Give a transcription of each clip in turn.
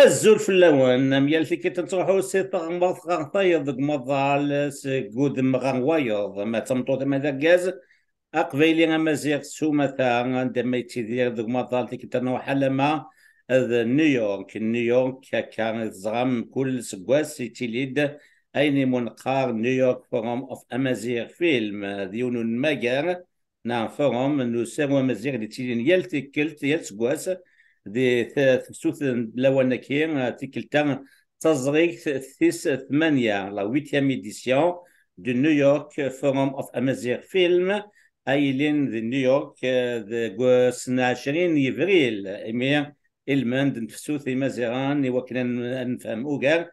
الزول في اللون ميال في كي تروحوا سي تغمض غطايض مضال سكود مغنوايض ما تمطوط ما داكاز أقبيلي أمازيغ سومتا عندما يتيدير دوك مضال كي تنروح على ما نيويورك كان زغم كل سكواس يتيليد أين منقار نيويورك فوروم أوف أمازيغ فيلم ديون المجر نعم فوروم نسمو أمازيغ اللي تيلين يلتكلت يلسكواس دي ثوث لوانكين تيكلتان تزريك ثيس ثمانية لا ويتيام إديسيون دو نيويورك فوروم أوف أمازيغ فيلم أيلين دي نيويورك دي سنة 20 يفريل إمي المند نفسوث مازيغان وكنا نفهم أوغر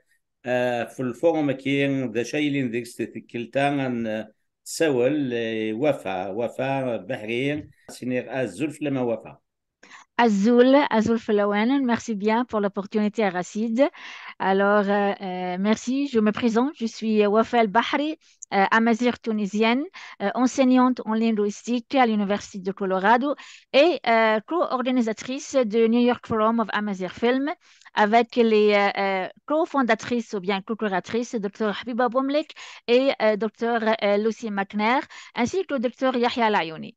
في الفوروم كين ذا شايلين ديك تيكلتان تسول وفا بحرين سينير الزلف لما وفا Azul Felawen, merci bien pour l'opportunité, Racide. Alors, merci, je me présente, je suis Wafel Bahri, amazigh tunisienne, enseignante en linguistique à l'Université de Colorado et co-organisatrice de New York Forum of Amazigh Film avec les co-fondatrices ou bien co-curatrices Dr. Habiba Boumlek et Dr. Lucy McNair, ainsi que Dr. Yahya Layouni.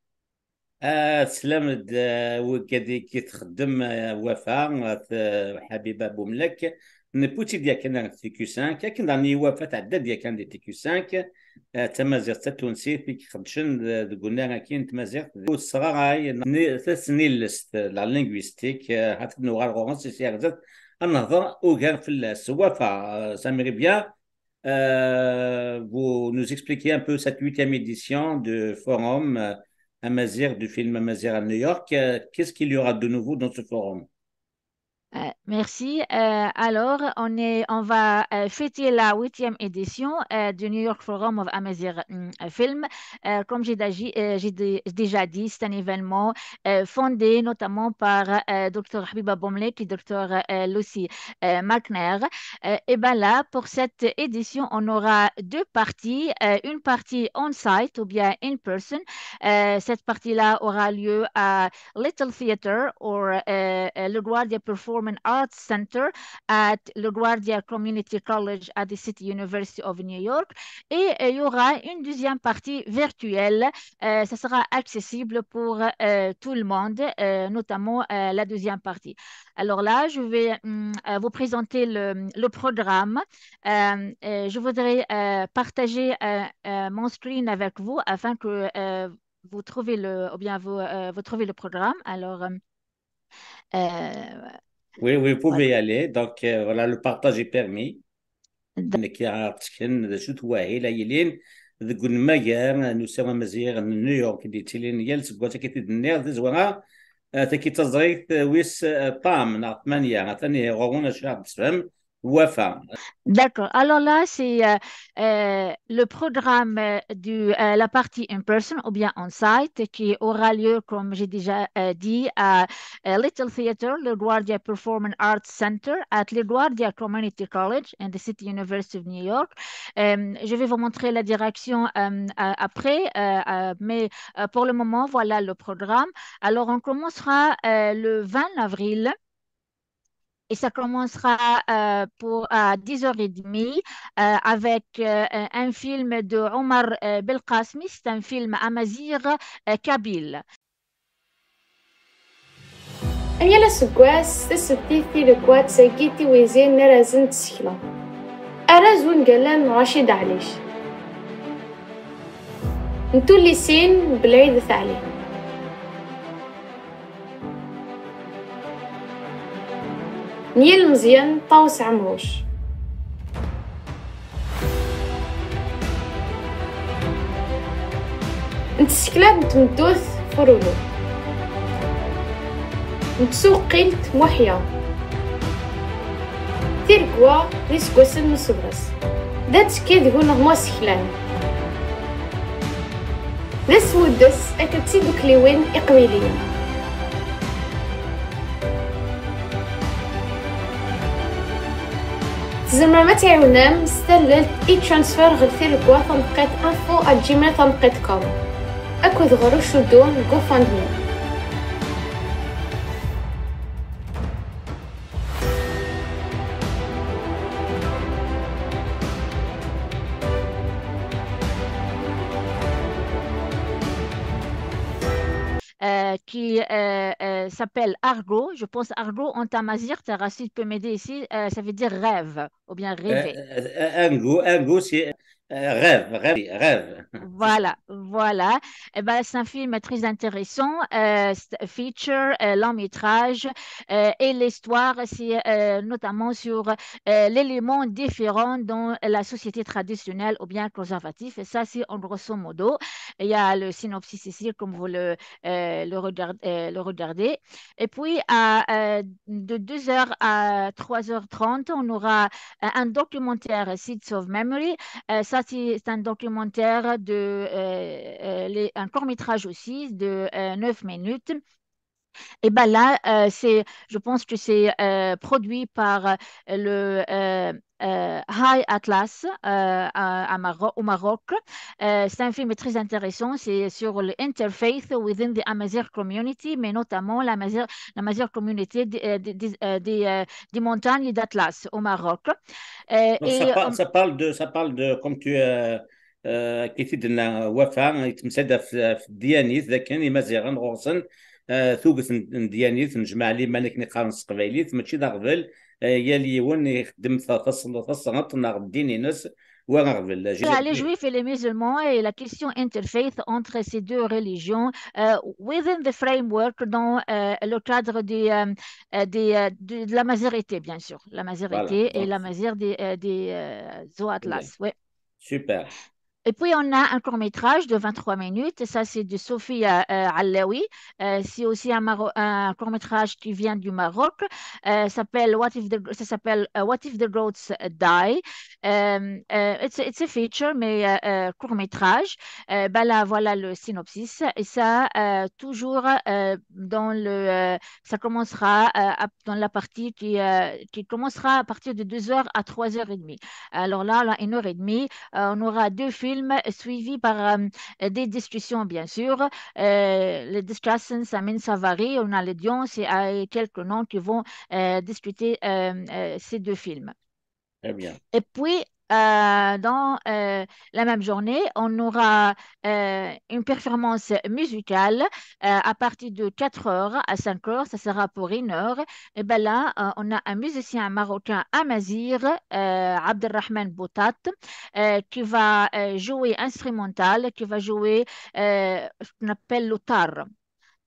سلامد وكادي كي تخدم وفاء حبيبه بوملك نبوتي ديال كان تي كيو 5 كان راني وفاء تعدى ديال كان دي تي كيو 5 تمازيغ التونسي في خدشن قلنا كاين تمازيغ والصغاراي ثلاث سنين لست لا لينغويستيك هات نوغال غونسي سيغزت النهضه وكان في السوافه سامي بيان vous nous expliquez un peu cette 8e édition de forum Amazigh du film Amazigh à New York. Qu'est-ce qu'il y aura de nouveau dans ce forum? Merci. Alors, on va fêter la 8e édition du New York Forum of Amazigh Film. Comme j'ai déjà dit, c'est un événement fondé notamment par Dr. Habiba Boumlek et Dr. Lucy McNair. Et bien là, pour cette édition, on aura deux parties. Une partie on-site ou bien in-person. Cette partie-là aura lieu à Little Theater ou LaGuardia Performing Arts Center at LaGuardia Community College at the City University of New York. Et il y aura une deuxième partie virtuelle. Ça sera accessible pour tout le monde, notamment la deuxième partie. Alors là, je vais vous présenter le programme. Je voudrais partager mon screen avec vous afin que vous trouvez vous trouvez le programme. Alors, Oui, vous pouvez y voilà. aller. Donc, voilà, le partage est permis. انك عرفتكن شوت واعي لايلين ذكون ماجر نسمى مزيغ نيويورك دي تيلين يلس بوتا كي تدنير زوغا تكي تزريك ويس طام نا 8 ثاني غونا شعب تفهم وفا. D'accord. Alors là, c'est le programme de la partie in-person ou bien on-site qui aura lieu, comme j'ai déjà dit, à Little Theater, LaGuardia Performing Arts Center at LaGuardia Community College and the City University of New York. Je vais vous montrer la direction après, mais pour le moment, voilà le programme. Alors, on commencera le 20 avril. Et ça commencera à 10h30 avec un film de Omar Belkacemi. C'est un film amazigh kabyle. أني لا سكواس تستيثي لكوات ساكيتي ويزين نرازن تسكلا أرازون قالان رشيد عليش نتو اللي سين بالعيد ثعلي نيل مزيان طاوس عمروش نتسكلاب نتمدوث فرولو نتسوق قيلت محيا تيركوا ريسكوسن نصبرس دات كيد هو نغمو سكلان داس ودس أكتسيدو كليوين إقويليين تزمر ما تعاونام ستللت ترانسفير غير تيركوا تنقيت info@gmail.com أكد غروش دون GoFundMe. qui s'appelle Argo. Je pense Argo en tamazir, Racine peut m'aider ici, ça veut dire rêve ou bien rêver. انجو سي رêve. Voilà, voilà. Eh ben, c'est un film très intéressant, feature, long métrage, et l'histoire, c'est notamment sur l'élément différent dans la société traditionnelle ou bien conservative. Et ça, c'est en grosso modo. Il y a le synopsis ici, comme vous le regardez. Et puis, de 2 heures à 3h30, on aura un documentaire, Seeds of Memory. Ça, c'est un documentaire un court-métrage aussi de 9 minutes. Et ben là, je pense que c'est produit par High Atlas au Maroc. C'est un film très intéressant. C'est sur l'interfaith within the Amazigh community, mais notamment l'Amazigh community des montagnes d'Atlas au Maroc. Donc ça parle de comme tu كيفيد لنا وفاء يتمسد في الديانيت ذا كان يمازيغن غورسن ثوقت ديانيت نجمع لي مالك نقارن قبايليت ماشي دا غبل يالي ون يخدم تصنت ناغ الديني ناس وغبل Les Juifs et les musulmans et la question interfaith entre ces deux religions within the framework dans le cadre de la mazérité, bien sûr. La mazérité voilà et la donc mazère des Zoatlas. Ouais. super. Et puis, on a un court-métrage de 23 minutes. Ça, c'est de Sophie Allaoui. C'est aussi un court-métrage qui vient du Maroc. Ça s'appelle What if the Goats Die? It's a feature, mais court-métrage. Ben là, voilà le synopsis. Et ça, toujours ça commencera dans la partie qui commencera à partir de 2 heures à 3h30. Alors là, 1h30, on aura 2 films suivis par des discussions, bien sûr. Les discussions, Amin Savari, on a l'audience et quelques noms qui vont discuter ces 2 films. Très bien. Et puis, dans la même journée, on aura une performance musicale à partir de 4 heures à 5 heures, ça sera pour 1 heure. Et bien là, on a un musicien marocain amazir, Abdelrahman Boutat, qui va jouer instrumental, qui va jouer ce qu'on appelle l'otar.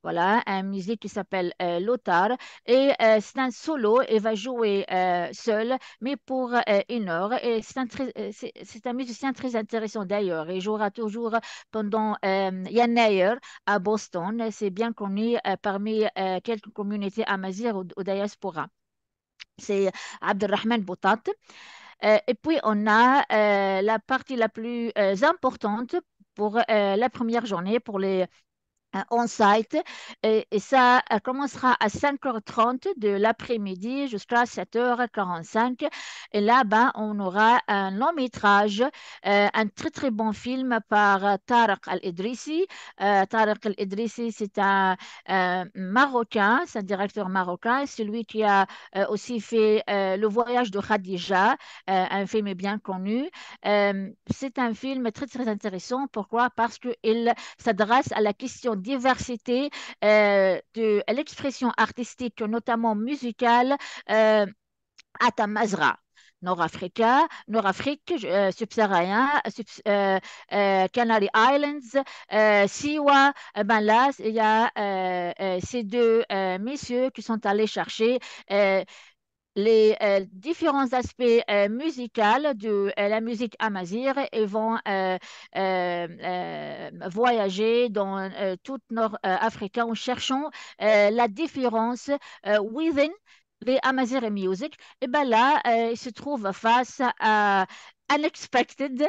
Voilà, une musique qui s'appelle Lothar. Et c'est un solo, il va jouer seul, mais pour 1 heure. Et c'est un musicien très intéressant d'ailleurs. Il jouera toujours pendant Yann Nair à Boston. C'est bien connu parmi quelques communautés amazighes ou diaspora. C'est Abdelrahman Boutat. Et puis, on a la partie la plus importante pour la première journée, pour les on-site et ça commencera à 5h30 de l'après-midi jusqu'à 7h45 et là on aura un long métrage, un très très bon film par Tariq Al-Idrissi. Tariq Al-Idrissi, c'est un Marocain, c'est un directeur marocain, celui qui a aussi fait Le Voyage de Khadija, un film bien connu. C'est un film très très intéressant. Pourquoi? Parce qu'il s'adresse à la question diversité de l'expression artistique, notamment musicale, à Tamazra. Nord-Afrique, subsaharien, Canary Islands, Siwa. Ben là, il y a ces 2 messieurs qui sont allés chercher les différents aspects musicaux de la musique amazigh et vont voyager dans toute Nord-Afrique en cherchant la différence within the Amazigh music. Et bien là, il se trouve face à unexpected,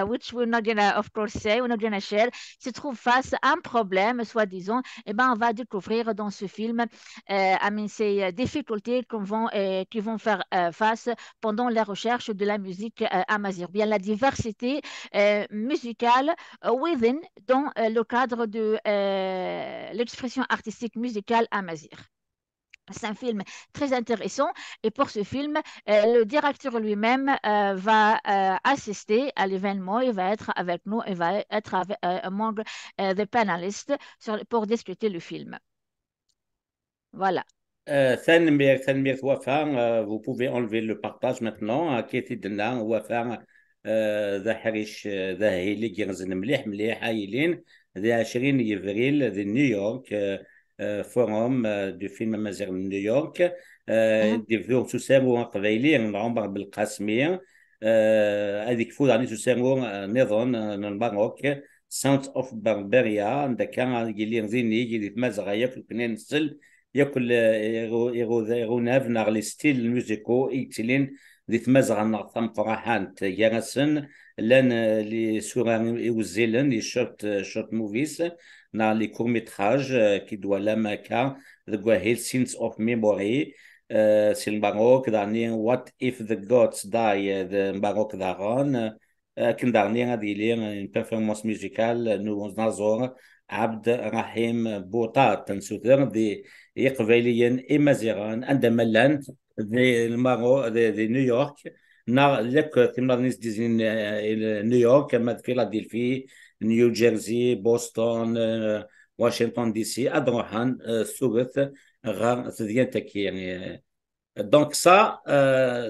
which we're not gonna, of course, say, we're not gonna share, se trouve face à un problème, soi-disant. Et ben, on va découvrir dans ce film ces difficultés qui vont faire face pendant la recherche de la musique amazigh. Bien, la diversité musicale within, dans le cadre de l'expression artistique musicale amazigh. C'est un film très intéressant et pour ce film, le directeur lui-même va assister à l'événement. Il va être avec nous, il va être among the panelists pour discuter le film. Voilà. ثاني وفاء vous pouvez enlever le partage maintenant كي تدنا وفاء ذا حريش ذا هيلي جيرزن مليح مليح هايلين ذا 20 يفريل ذا نيويورك فوروم دو فيلم مازيغ من نيويورك دي فيلم تسامو قبيلي نعمر بالقاسمية هذيك فود عني تسامو نظن الماروك ساوند اوف بربريا عندك كان يجي زيني يجي مازغ ياكل كنين السل ياكل يغوناف ناغ لي ستيل الموسيكو يتلين ذي تمازغ ناغ ثم فرحان يغسن لان لي سورا يوزيلن لي شورت موفيس ناغ لي كور ميتراج كي دوا لا ماكا ذا هيل سينس اوف ميموري سي الماروك داني وات اف ذا جودز داي ذا ماروك دارون كن داني غادي لي بيرفورمانس ميوزيكال نو نازور عبد الرحيم بوطات تنسوثر ذي يقبليا إمازيغان عندما لان ذي المارو ذي نيويورك لك ثمار نيس ديزين نيويورك كما فيلادلفي نيو جيرسي بوسطن واشنطن دي سي أدروحان ثلث غار ثديان تكي يعني donc ça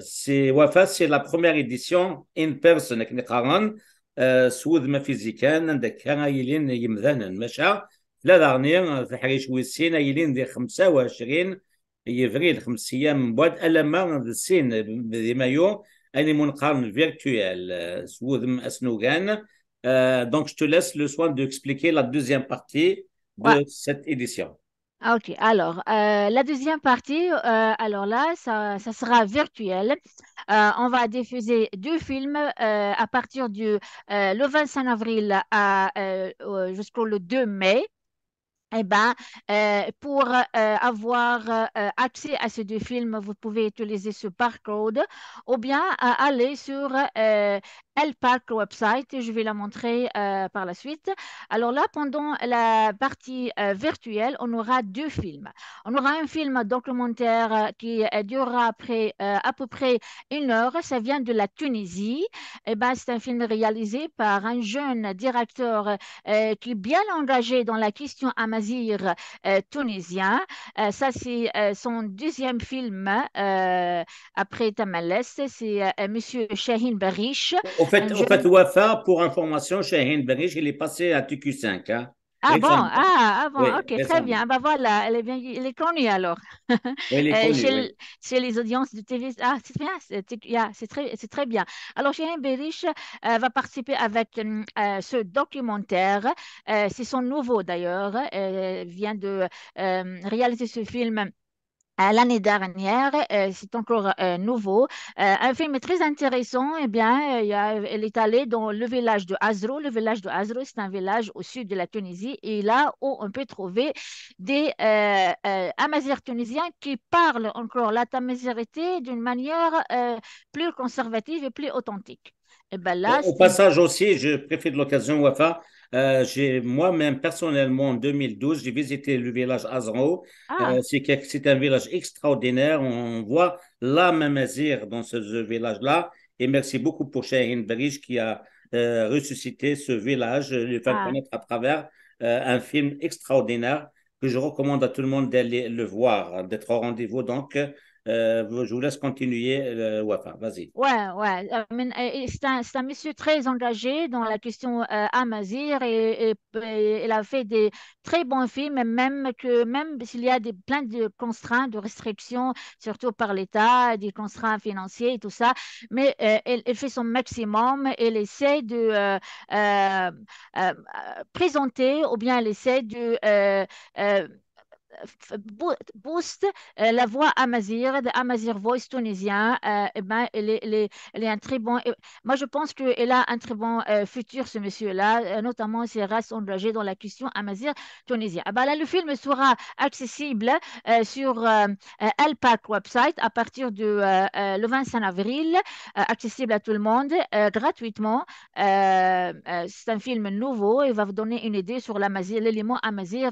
c'est Wafa c'est la première édition in person كني قارن سود ما فيزيكان عندك كان يلين يمذانا مشى لا دارني في حريش ويسين يلين دي 25 يفريل 5 ايام من بعد الا ما السين دي مايو اني منقارن فيرتوال سود اسنوغان donc je te laisse le soin d'expliquer la deuxième partie de cette édition. Ok, alors la deuxième partie, alors là, ça sera virtuel. On va diffuser deux films à partir du le 25 avril jusqu'au le 2 mai. Eh ben, pour avoir accès à ces deux films, vous pouvez utiliser ce barcode ou bien aller sur LPAC website. Je vais la montrer par la suite. Alors là, pendant la partie virtuelle, on aura deux films. On aura un film documentaire qui durera à peu près 1 heure. Ça vient de la Tunisie. Eh ben, c'est un film réalisé par un jeune directeur qui est bien engagé dans la question amazigh tunisien. Ça, c'est son deuxième film après Tamales. C'est Monsieur Chahine Bariche. Au fait, Wafa, pour information, Chahine Bariche, il est passé à TQ5. Hein. Ah bon, Oui, ok, très récemment. bien. Ben voilà, il est connu alors. Oui, il est connu, oui. Chez les audiences de TV. Ah, c'est bien, c'est très bien. Alors, Chahine Bariche va participer avec ce documentaire. C'est son nouveau d'ailleurs. Vient de réaliser ce film l'année dernière. C'est encore nouveau. Un film très intéressant. Eh bien, elle est allée dans le village de Azro. Le village de Azro, c'est un village au sud de la Tunisie. Et là où on peut trouver des Amazirs tunisiens qui parlent encore la tamazighité d'une manière plus conservative et plus authentique. Et ben là, Au passage aussi, je préfère de l'occasion, Wafa. J'ai moi-même personnellement en 2012, j'ai visité le village Azrao. C'est un village extraordinaire. On voit la Mamazir dans ce village-là. Et merci beaucoup pour Chahine Bariche qui a ressuscité ce village, le fait connaître à travers un film extraordinaire que je recommande à tout le monde d'aller le voir, d'être au rendez-vous. Donc, je vous laisse continuer, Wafa. Vas-y. Ouais. C'est un monsieur très engagé dans la question amazigh et il a fait des très bons films, même s'il y a plein de contraintes, de restrictions, surtout par l'État, des contraintes financières et tout ça, mais il fait son maximum et il essaie de présenter ou bien il essaie de boost la voix amazigh, de Amazigh Voice tunisien. Eh ben, elle est un très bon. Moi, je pense qu'il a un très bon futur, ce monsieur-là, notamment ses races engagées dans la question amazigh tunisienne. Eh ben, là, le film sera accessible sur LPAC website à partir le 25 avril, accessible à tout le monde gratuitement. C'est un film nouveau. Il va vous donner une idée sur l'élément amazigh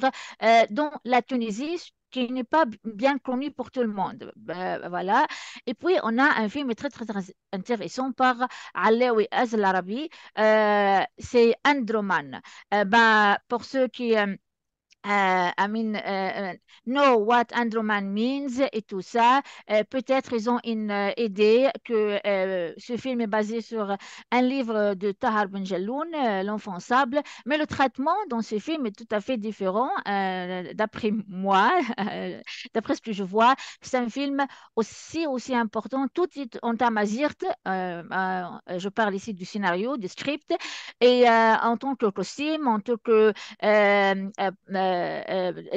dans la Tunisie, qui n'est pas bien connu pour tout le monde. Voilà. Et puis, on a un film très, très, très intéressant par Alaoui Az-Larabi, c'est Androman. Pour ceux qui I mean, know what Androman means et tout ça. Peut-être ils ont une idée que ce film est basé sur un livre de Tahar Ben Jelloun, L'Enfant Sable, mais le traitement dans ce film est tout à fait différent, d'après moi, d'après ce que je vois. C'est un film aussi important. Tout est en tamazirt. Je parle ici du scénario, du script, et en tant que costume, en tant que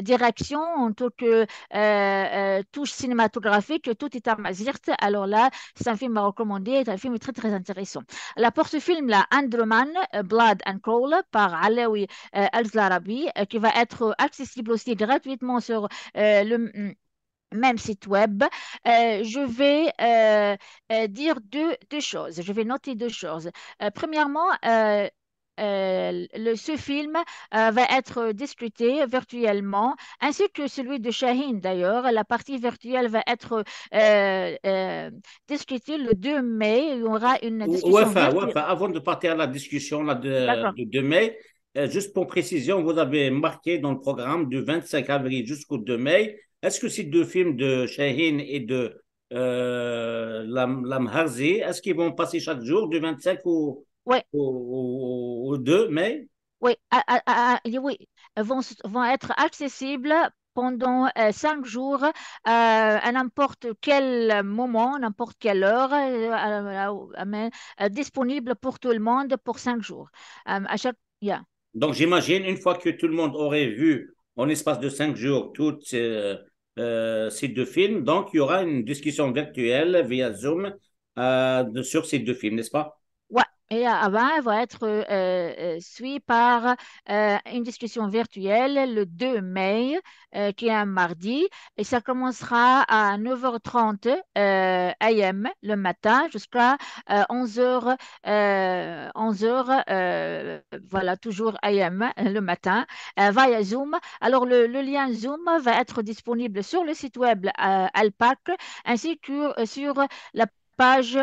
direction, en tant que touche cinématographique, tout est à Mazirt. Alors là, c'est un film à recommander, c'est un film très très intéressant. Là, pour ce film-là, Androman, Blood and Coal, par Alaoui Al-Zlarabi, qui va être accessible aussi gratuitement sur le même site web. Je vais dire deux choses. Je vais noter deux choses. Premièrement, ce film va être discuté virtuellement, ainsi que celui de Shaheen d'ailleurs. La partie virtuelle va être discutée le 2 mai. Il y aura une discussion virtuelle. Avant de partir à la discussion là, D'accord. de 2 mai, juste pour précision, vous avez marqué dans le programme du 25 avril jusqu'au 2 mai. Est-ce que ces deux films de Shaheen et de Lam Harzi, est-ce qu'ils vont passer chaque jour du 25 Ouais. au 2 mai? Oui, oui, vont être accessibles pendant 5 jours, à n'importe quel moment, n'importe quelle heure, disponible pour tout le monde pour 5 jours. À chaque, yeah. Donc, j'imagine, une fois que tout le monde aurait vu en espace de 5 jours tous ces deux films, donc il y aura une discussion virtuelle via Zoom sur ces deux films, n'est-ce pas? Ouais. Et avant, elle va être suivie par une discussion virtuelle le 2 mai, qui est un mardi, et ça commencera à 9h30 AM le matin jusqu'à 11h, 11h, voilà, toujours AM le matin, via Zoom. Alors, le lien Zoom va être disponible sur le site web Alpac, ainsi que sur la page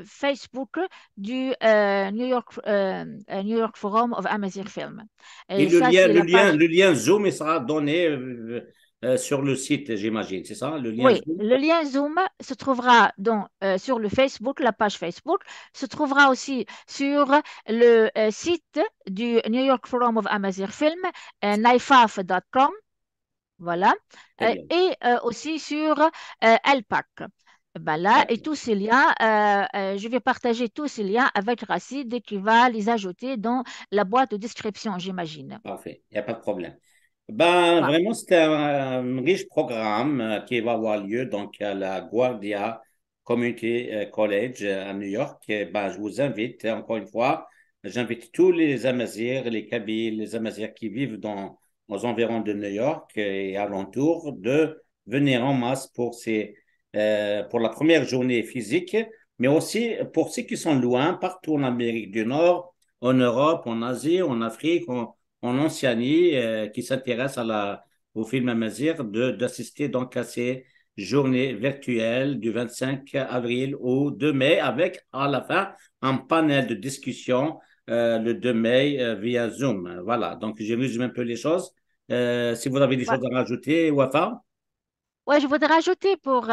Facebook du New York Forum of Amazigh Film. Et Et ça, c'est la page. le lien Zoom il sera donné sur le site, j'imagine, c'est ça, le lien Oui, Zoom? le lien Zoom se trouvera sur le Facebook, la page Facebook, se trouvera aussi sur le site du New York Forum of Amazigh Film, naifaf.com, voilà, Très bien. et aussi sur Alpac. Là, et tous ces liens, je vais partager tous ces liens avec Racide qui va les ajouter dans la boîte de description, j'imagine. Parfait, il n'y a pas de problème. Ben, Ouais. vraiment, c'était un riche programme qui va avoir lieu donc à la Guardia Community College à New York. Et ben, je vous invite, encore une fois, j'invite tous les Amazirs, les Kabyles, les Amazirs qui vivent aux environs de New York et alentours de venir en masse pour la première journée physique, mais aussi pour ceux qui sont loin, partout en Amérique du Nord, en Europe, en Asie, en Afrique, en Oncianie, qui s'intéresse au film Amazir, d'assister donc à ces journées virtuelles du 25 avril au 2 mai, avec à la fin un panel de discussion le 2 mai via Zoom. Voilà, donc j'ai résumé un peu les choses. Si vous avez des Ouais. choses à rajouter, Wafa? Ouais, je voudrais rajouter pour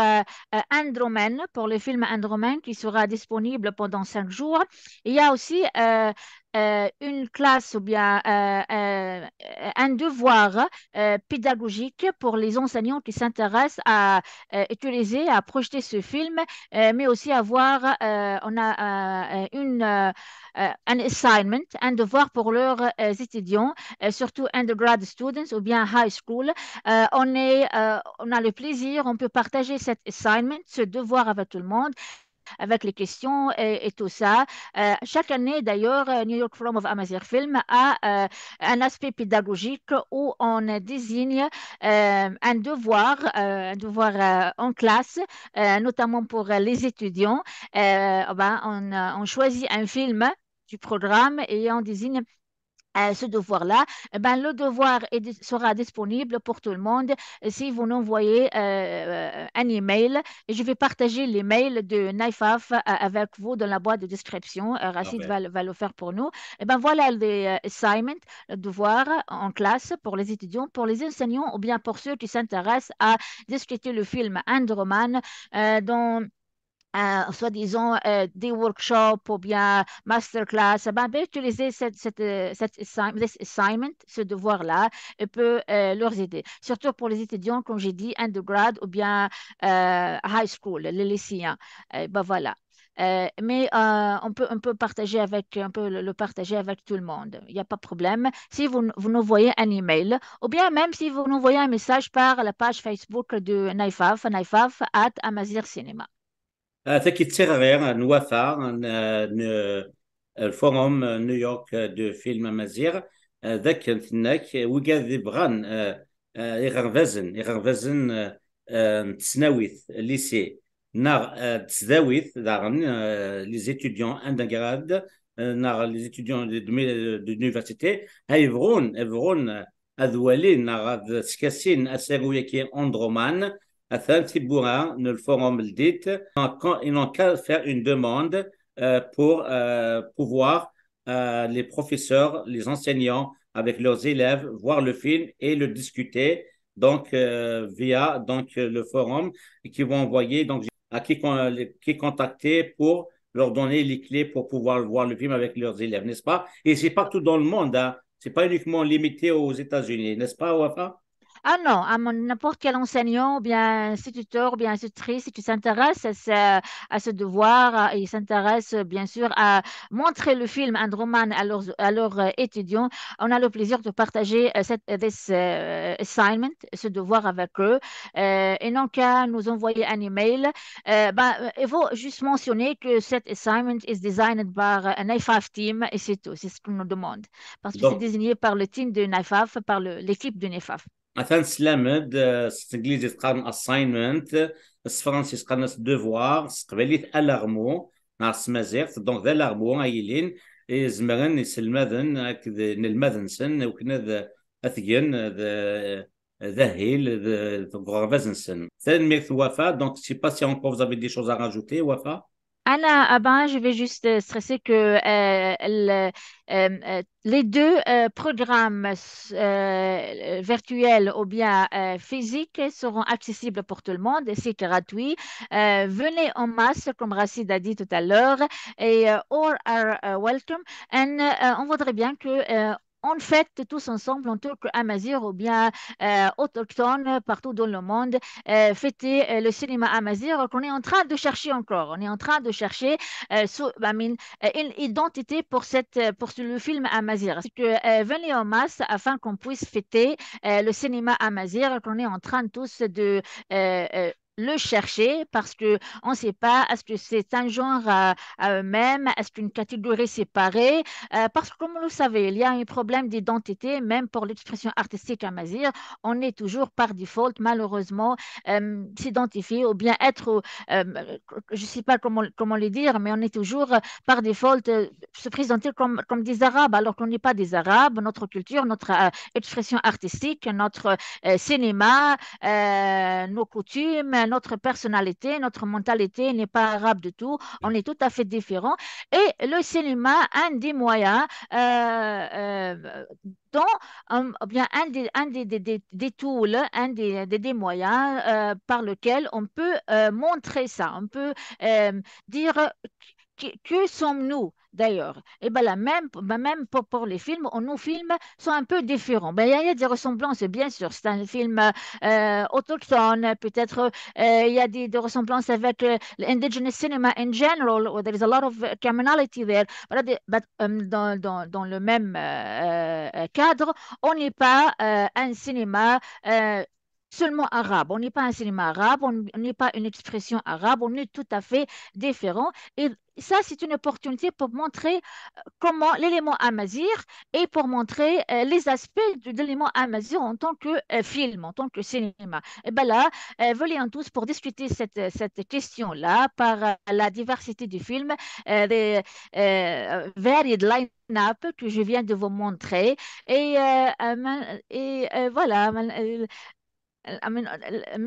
Andromen, pour le film Andromen qui sera disponible pendant 5 jours. Il y a aussi une classe ou bien un devoir pédagogique pour les enseignants qui s'intéressent à utiliser, à projeter ce film, mais aussi avoir, on a un assignment, un devoir pour leurs étudiants, surtout undergrad students ou bien high school. On a le plaisir, on peut partager cet assignment, ce devoir avec tout le monde, avec les questions et tout ça. Chaque année, d'ailleurs, New York Forum of Amazigh Film a un aspect pédagogique où on désigne un devoir en classe, notamment pour les étudiants. On choisit un film du programme et on désigne ce devoir-là, eh ben, le devoir sera disponible pour tout le monde si vous nous envoyez un email. Et je vais partager l'email de NIFAF avec vous dans la boîte de description. Rachid Parfait. va le faire pour nous. Et ben, voilà les assignments, le devoir en classe pour les étudiants, pour les enseignants ou bien pour ceux qui s'intéressent à discuter le film Androman dans soi-disant des workshops ou bien masterclass, ben, utiliser this assignment, ce devoir-là, et peut leur aider. Surtout pour les étudiants, comme j'ai dit, undergrad ou bien high school, les lycéens. Ben voilà. Mais on peut partager on peut le partager avec tout le monde. Il n'y a pas de problème. Si vous nous voyez un email, ou bien même si vous nous voyez un message par la page Facebook de NIFAF, NIFAF at Amazir Cinema. تكيتسيغ نوافا الفورум نيويورك دو فيلم مزيغ ذاك نتناك وكاد بغان يغرفازن تسناويث ليسي ناغ تسداويث داغن لي زيتوديون اندغراد ناغ لي زيتوديون دو لونيفرسيتي يبغون اذوالين ناغ سكاسين اساغويا كي اندرومان afin de le forum le dit, ils n'ont qu'à faire une demande pour pouvoir les professeurs, les enseignants avec leurs élèves voir le film et le discuter donc via donc le forum qui vont envoyer donc à qui contacter pour leur donner les clés pour pouvoir voir le film avec leurs élèves, n'est-ce pas? Et c'est partout dans le monde, hein. C'est pas uniquement limité aux États-Unis, n'est-ce pas, Wafa? Ah non, n'importe quel enseignant ou bien instituteur ou bien institutrice qui s'intéresse à ce devoir et s'intéresse bien sûr à montrer le film Androman à leurs étudiants, on a le plaisir de partager this assignment, ce devoir avec eux. Et non qu'à nous envoyer un email. Il faut juste mentionner que cet assignment is designed par un IFAF team et c'est tout, c'est ce qu'on nous demande. Parce que c'est Donc, désigné par le team de NIFAF, par l'équipe de NIFAF. مثلا سلامد الانجليزي تقارن اساينمنت الفرنسي تقارن دوفوار قباليت الارمو مع السمازيغ دونك ذا الارمو ايلين زمرن يسلمذن نلمذن سن وكنا ذا اثجن ذا هيل ذا غرفازن سن ثاني ميك وفا دونك سي با سي encore vous avez des choses à rajouter وفا Anna, ben, je vais juste stresser que les deux programmes virtuels ou bien physiques seront accessibles pour tout le monde. C'est gratuit. Venez en masse, comme Racide a dit tout à l'heure, et all are welcome. And, on voudrait bien que on fête tous ensemble en tant qu'Amazir ou bien autochtones partout dans le monde, fêter le cinéma Amazir qu'on est en train de chercher encore. On est en train de chercher une identité pour le film Amazir. C'est que venez en masse afin qu'on puisse fêter le cinéma Amazir qu'on est en train tous de le chercher parce que on ne sait pas est-ce que c'est un genre à eux-mêmes, est-ce qu'une catégorie séparée, parce que comme vous le savez, il y a un problème d'identité même pour l'expression artistique amazigh. On est toujours par default malheureusement s'identifier ou bien être, je ne sais pas comment le dire, mais on est toujours par default se présenter comme des Arabes alors qu'on n'est pas des Arabes. Notre culture, notre expression artistique, notre cinéma, nos coutumes, notre personnalité, notre mentalité n'est pas arabe du tout. On est tout à fait différents. Et le cinéma, un des moyens dont bien des tools, des moyens par lesquels on peut montrer ça. On peut dire que sommes-nous d'ailleurs? Et ben là, même pour les films, nos films sont un peu différents. Ben, il y a des ressemblances, bien sûr. C'est un film autochtone, peut-être il y a des ressemblances avec l'indigenous cinema in general, where there is a lot of commonality there. But, dans le même cadre, on n'est pas un cinéma seulement arabe. On n'est pas un cinéma arabe, on n'est pas une expression arabe, on est tout à fait différent. Et ça, c'est une opportunité pour montrer comment l'élément amazigh et pour montrer les aspects de l'élément amazigh en tant que film, en tant que cinéma. Et bien là, venez tous pour discuter cette question-là par la diversité du film, des varied line-up que je viens de vous montrer. Et voilà.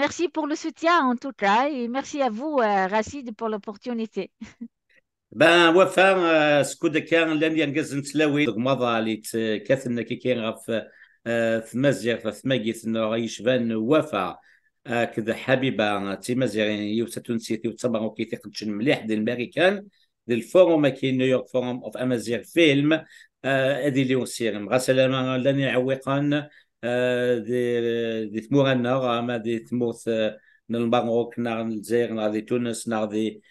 Merci pour le soutien en tout cas et merci à vous, Rachid, pour l'opportunité. Ben وفاء سكود كان لان ينقز نتلاوي مضى اللي كاثنا كي كاين غف في مزيغ في ماجيث انه غيشبان وفاء كذا حبيبه تي مزيغ يوتا تونسي وتصبغ كي تقدشن مليح ديال الامريكان ديال الفوروم كاين نيويورك فوروم اوف امازيغ فيلم هذه اللي وسير مع سلامه لاني عويقان دي ثمورنا ما دي ثموث من المغرب نار الجزائر نار دي تونس نار دي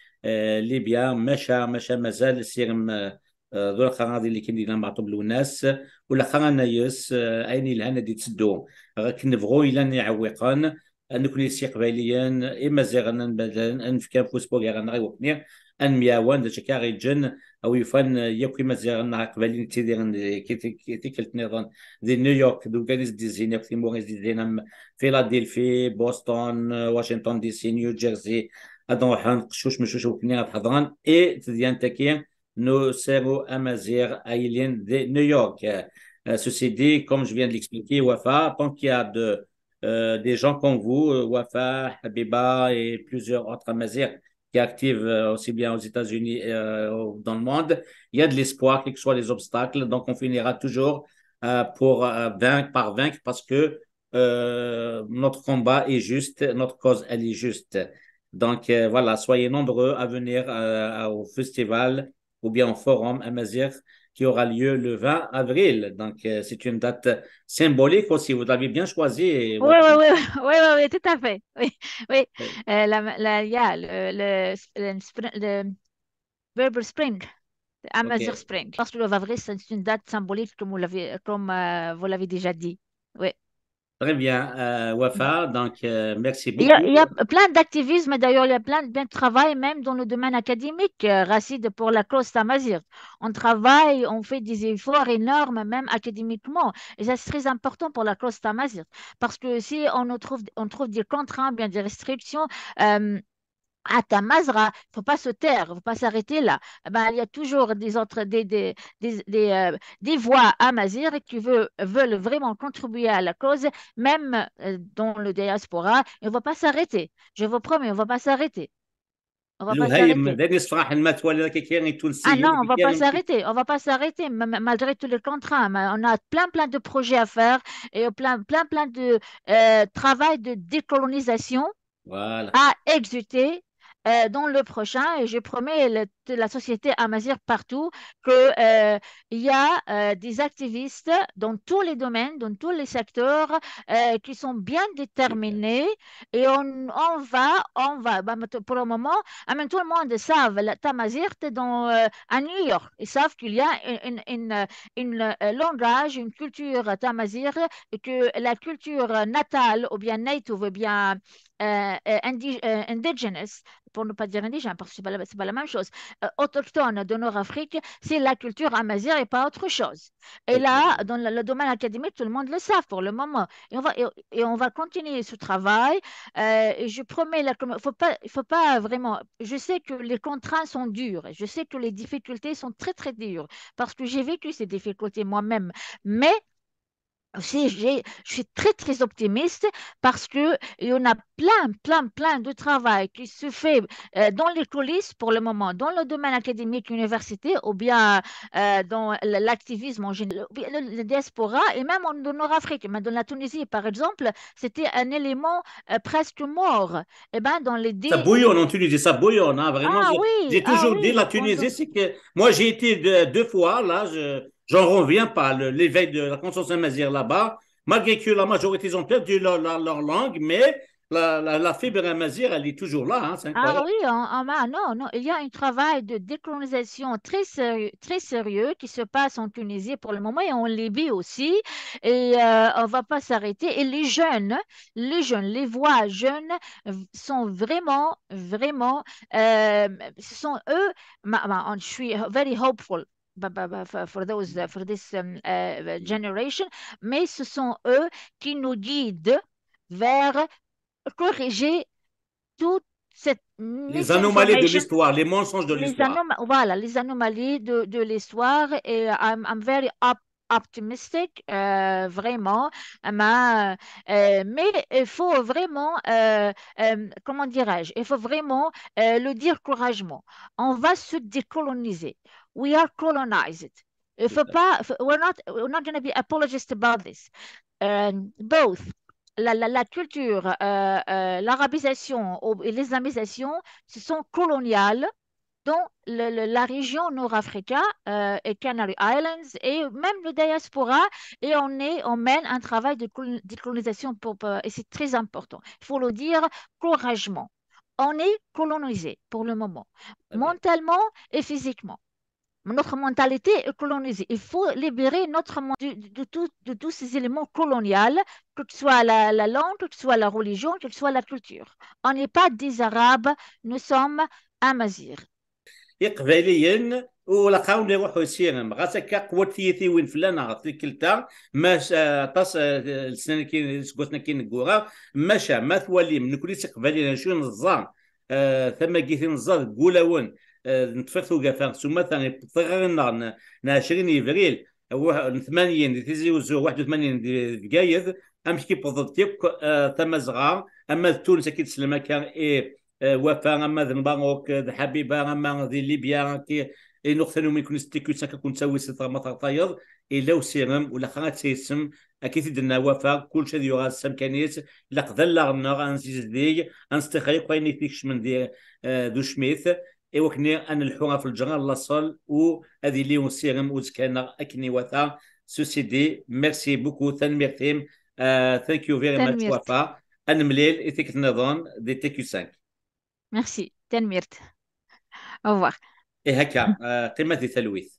ليبيا مشى مازال سيرم ذو الخرادي اللي كندينا مع طبلو الناس ولا خرانا يس عيني الهنا دي تسدو كنبغو الى نعوقان نكون استقباليا اما زيغنا بدلا ان في كان فوسبوغ غنا غيوقني ان مياوان دا شكاري جن او يفن يكوي ما زيغنا قبالين تيدير كي كلت نظام دي نيويورك دو كانيز دي زينيك في موريس دي زينام فيلادلفي بوسطن واشنطن دي سي نيو جيرسي هذا حان قشوش مشوش وكنيا حضران اي تديان تاكين نو سيرو امازيغ ايلين دي نيويورك ceci dit comme je viens de l'expliquer Wafa tant qu'il y a des gens comme vous Wafa Habiba et plusieurs autres amazigh qui activent aussi bien aux États-Unis et dans le monde il y a de l'espoir quels que soient les obstacles donc on finira toujours pour vaincre parce que notre combat est juste notre cause elle est juste. Donc voilà, soyez nombreux à venir au festival ou bien au forum Amazigh qui aura lieu le 20 avril. Donc c'est une date symbolique aussi, vous l'avez bien choisi. Oui, oui, oui, oui, oui, oui, tout à fait. Oui, oui. Il y a le Berber Spring, Amazigh Okay. Spring. Parce que le 20 avril, c'est une date symbolique comme vous l'avez déjà dit. Oui. Très bien, Wafa, donc merci Il beaucoup. y a plein d'activisme, d'ailleurs, il y a plein de travail même dans le domaine académique, Rachid, pour la cause Amazigh. On travaille, on fait des efforts énormes, même académiquement. Et ça, c'est très important pour la cause Amazigh. Parce que si on trouve des contraintes, bien des restrictions, à Tamazra, il ne faut pas se taire, il ne faut pas s'arrêter là. Eh ben, il y a toujours des voix amazigh qui veulent vraiment contribuer à la cause, même dans le diaspora. Et on ne va pas s'arrêter. Je vous promets, on ne va pas s'arrêter. On va pas الهيم s'arrêter. داني صراحة الماتوالي كي كاين Ah التونسيين non, on كي va pas كاين s'arrêter. On va pas s'arrêter, malgré tous les contraintes. Mais on a plein de projets à faire et plein de travail de décolonisation voilà. à exécuter dans le prochain. Et je promets la société amazigh partout qu'il y a des activistes dans tous les domaines, dans tous les secteurs qui sont bien déterminés et on va. Bah, pour le moment, tout le monde savent, la Tamazigh est à New York. Ils savent qu'il y a une langage, une culture Tamazigh et que la culture natale ou bien native ou bien indigenous, pour ne pas dire indigène, parce que c'est pas la même chose, autochtone de Nord-Afrique, c'est la culture amazigh et pas autre chose. Et là, dans le domaine académique, tout le monde le sait pour le moment. Et on va continuer ce travail. Et je promets, il faut pas vraiment. Je sais que les contraintes sont dures. Je sais que les difficultés sont très dures parce que j'ai vécu ces difficultés moi-même. Mais je suis très optimiste parce qu'il y en a plein de travail qui se fait dans les coulisses pour le moment, dans le domaine académique, université, ou bien dans l'activisme en général, le diaspora, et même en Nord-Afrique. Mais dans la Tunisie, par exemple, c'était un élément presque mort. Et ben, dans les Ça bouillonne en Tunisie, ça bouillonne. Hein, vraiment, j'ai ah toujours dit oui, la Tunisie, c'est que moi j'ai été deux fois, là, j'en reviens pas, l'éveil de la conscience amazigh là-bas, malgré que la majorité ils ont perdu leur langue, mais la fibre amazigh, elle est toujours là, hein, c'est Ah incroyable. oui, non, non, il y a un travail de décolonisation très sérieux qui se passe en Tunisie pour le moment et en Libye aussi. Et on va pas s'arrêter. Et les voix jeunes sont vraiment, ce sont eux, je suis very hopeful. For this generation, mais ce sont eux qui nous guident vers corriger toute cette Les anomalies de misinformation, l'histoire, les mensonges de l'histoire. voilà, les anomalies de l'histoire. Et I'm very optimistic, vraiment. Mais il faut vraiment, comment dirais-je, il faut vraiment le dire courageusement. On va se décoloniser. We are colonized. Il faut pas, we're not going to be apologist about this. Both la culture, l'arabisation et l'islamisation, ce sont coloniales dans la région nord-africaine et Canary Islands et même le diaspora. Et on mène un travail de décolonisation et c'est très important. Il faut le dire courageusement. On est colonisé pour le moment, Très bien. mentalement et physiquement. Notre mentalité est colonisée. Il faut libérer notre de tous ces éléments coloniaux, que ce soit la langue, que ce soit la religion, que ce soit la culture. On n'est pas des Arabes, nous sommes Amazirs. قباليا ولقاو لي روحو سيرم غاسكا قوتيتي وين فلانا في كلتا ماش طاس السنه كي سكوتنا كي نقورا ماشا ما ثوالي من كل قباليا شو نظام ثم جيتي نظام قولاون نتفرثو قافا ثم ثاني صغرنا 20 افريل 80 تيزي وزو 81 دقايق امشي بوضتيك ثم زغار اما تونس اكيد سلمى كان وفا اما ذي المغرب ذي حبيبه اما ذي ليبيا كي نقثنو من كل ستيكو ساكا كنت تسوي ستر مطر طايض الا وسيرم ولا خاطر سيسم اكيد دنا وفا كل شيء يغا السمكانيت لا قذل غنا انسيز دي انستخاي قايني فيكش من دي دو شميث اي وكني ان الحوره في الجنرال لاصال وهذه اللي وسيرم وزكانا اكني وثا سوسيدي ميرسي بوكو تنميرتيم ثانك يو فيري ماتش تنميرت. وفا ان مليل ايتيك نظام دي تي كيو 5 Merci. تنميرت. Au revoir. إيه هكا قيمة ثلويث